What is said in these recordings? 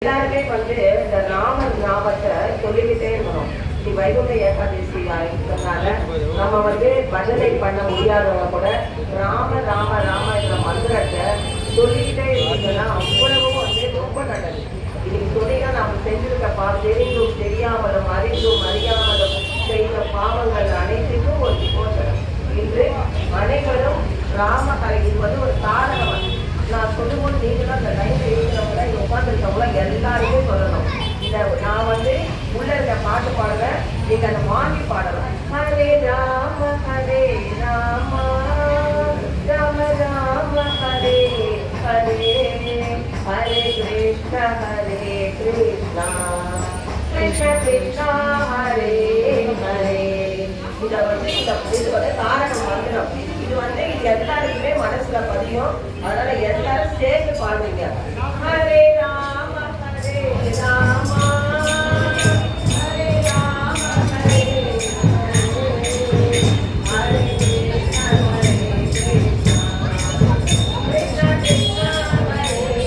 எல்லாருமே இந்த ராமர் ஞாபகத்தை சொல்லிக்கிட்டே இருக்கணும். இது வைகுண்ட ஏகாதசி இருக்கிறதுனால நம்ம பஜனை பண்ண முடியாதவங்க கூட ராம ராம ராம என்ற மந்திரத்தை சொல்லிக்கிட்டே இருந்ததுன்னா அவ்வளவும் ரொம்ப நல்லது. இன்னைக்கு சொன்னீங்கன்னா நம்ம செஞ்சிருக்க தெரிந்தும் தெரியாமலும் அறிந்தும் அறியாமலும் செய்த பாவங்கள் அனைத்துக்கும் ஒரு விமோசனம். இன்று அனைவரும் ராமகலை இது ஒரு தாரகம். நான் சொல்லும்போது நீங்களும் அந்த லைன்ல இருக்கிறவங்க இங்க உட்காந்துருக்கவங்க எல்லாருமே சொல்லணும். இதை நான் உள்ள இருக்க பாட்டு பாடுறேன், நீங்க அந்த வாங்கி பாடலாம். ஹரே ராம ராம ராம ராம ஹரே ஹரே ஹரே கிருஷ்ண கிருஷ்ணா கிருஷ்ண கிருஷ்ணா ஹரே ஹரே. இதை இது காரணம் மந்திரம். இது எல்லாருக்குமே மனசுல பதியும். அதனால எல்லாரும் சேர்ந்து பாடுவீங்க. ஹரே ராம ராம ஹரே ராம ஹரே ஹரே கிருஷ்ண கிருஷ்ண கிருஷ்ண ஹரே ஹரே.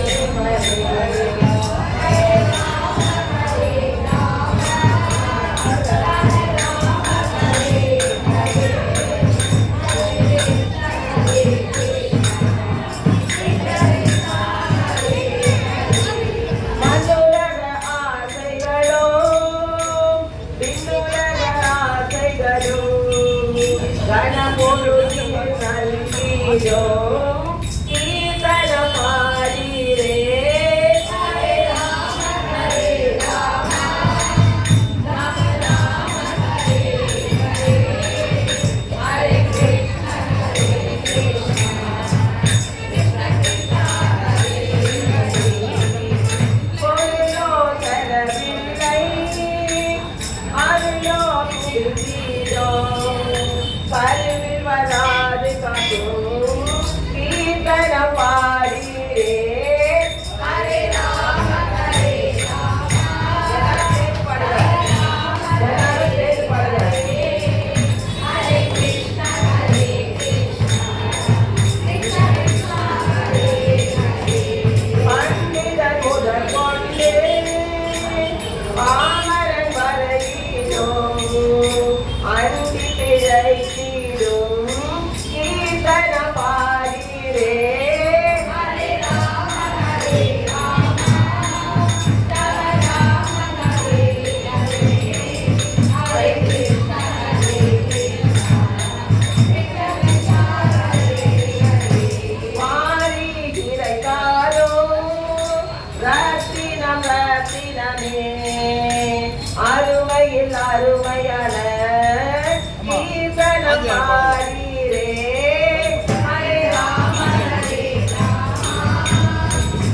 அருமையில் அருமையான கீர்த்தனம் பாடிரே. ஹரே ராம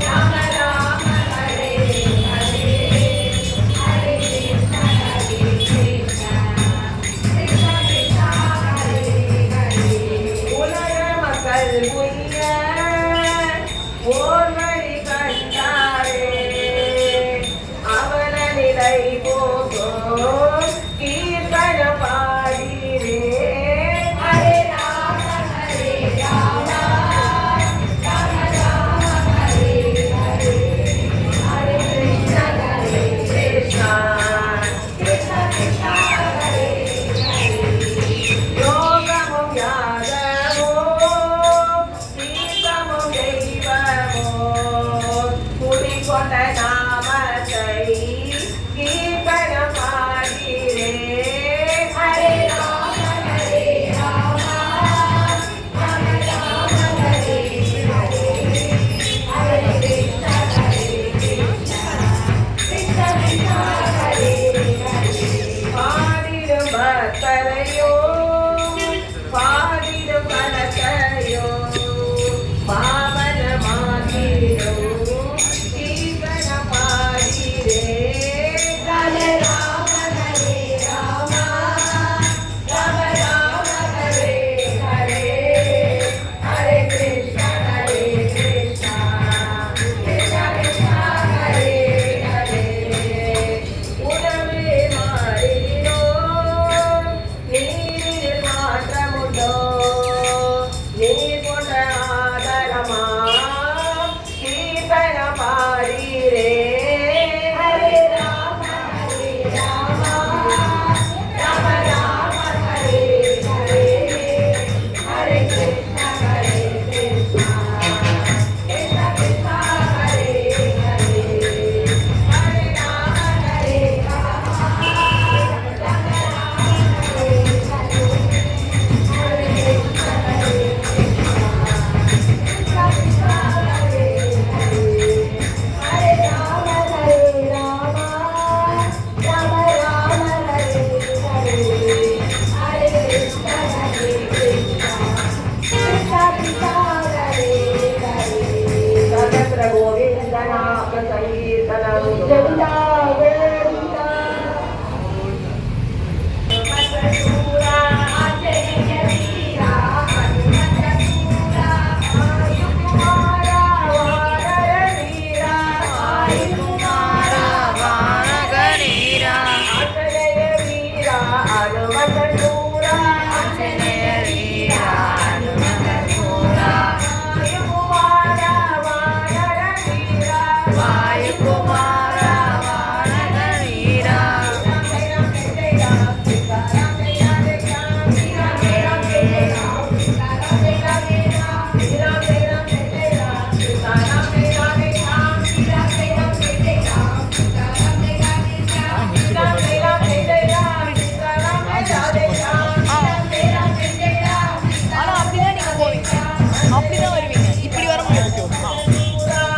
ராம ராம ஹரே ஹரே ஹரே கிருஷ்ண கிருஷ்ண கிருஷ்ண கிருஷ்ண ஹரே ஹரே. உலக மக்கள் உய்ய ஓர் வழி கண்டாரே, அவன நிலை போகும் கீர்த்தனம் கோவிந்தா கோவிந்தா சூரா ஆஞ்சநேய வீரா ஹனுமந்த சூரா ஆயுகுமாரா வானர வீரா ஆயுகுமாரா வானர வீரா ஆஞ்சநேய வீரா ஹனுமந்த சூரா ஆஞ்சநேய வீரா ஹனுமந்த சூரா ஆயுகுமாரா வானர வீரா வாயுகுமாரா வானர வீரா அப்படிதான் வருவீங்க, இப்படி வர முடியாது.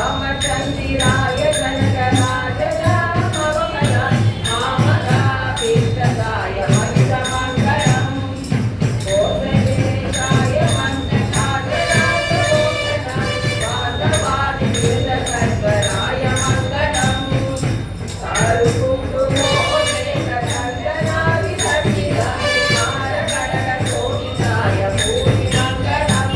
ராமச்சந்திராய கனகராஜ ராமவமன ஆமகா பீஷ்டகாய மனிதமங்கலம் கோசலேஷாய மன்னகாய ராஜகோசனாய வாதவாதி விருதகர்வராய மங்கலம் சாருகுண்டுமோதேக சந்தனாதி சத்திதாய மாரகடக சோனிதாய பூமி மங்கலம்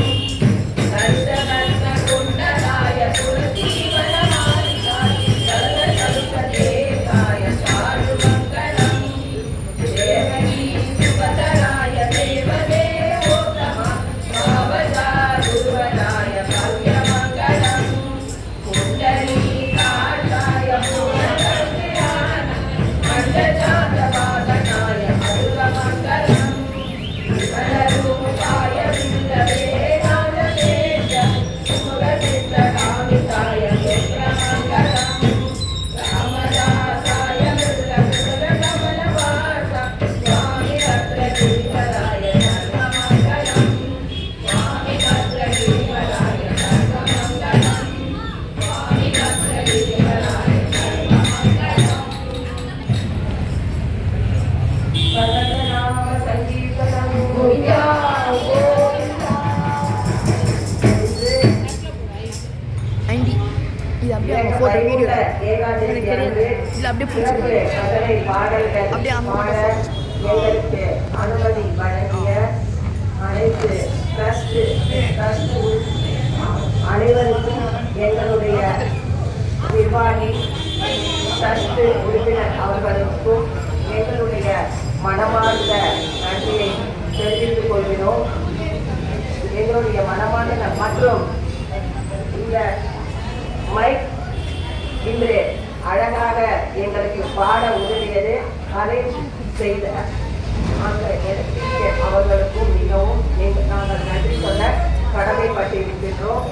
நந்தநந்த குண்டலாய துளசீவனமாலிகாய சர்வசதுபதேகாய சாருமங்கலம் தேவகீ சுபதராய தேவதேவோத்தம பாவசாருவராய பவ்யமங்கலம் குண்டலீகாஷாய பூர்ணசந்திரான மண்டஜாதவாதனாய மதுரமங்கலம் விமலரூபாய விந்தவேதாந்ததேஜ சுமுகசித்தகாமிதாய சுப்ரமங்கலம் ராமதாசாய மிருதகுலகமலவாச சுவாமி பத்ரகிரிவராய சர்வமங்கலம் சுவாமி பத்ரகிரிவராய சர்வமங்கலம் சுவாமி பத்ரகிரிவராய சர்வமங்கலம் சகலநாம சங்கீர்த்தனம் கோவிந்தா கோவிந்தா. ஆண்டி, இது அப்படியே அவங்க போட்டோ வீடியோ எனக்கு தெரியாது, இல்லை அப்படியே பிடிச்சிருக்கு. அப்படியே அம்மா எங்களுக்கு அனுமதி வழங்கிய அனைத்து அனைவருக்கும் எங்களுடைய நிர்வாகி ட்ரஸ்ட் உறுப்பினர் அவர்களுக்கும் எங்களுடைய மனமார்ந்த நன்றியை தெரிவித்துக் கொள்கிறோம். எங்களுடைய மனமார்ந்த மற்றும் இந்த மைக் இன்று அழகாக எங்களுக்கு பாட உதவியது அதை செய்த அந்த அவர்களுக்கும் மிகவும் நாங்கள் நன்றி சொல்ல கடமைப்பட்டிருக்கின்றோம்.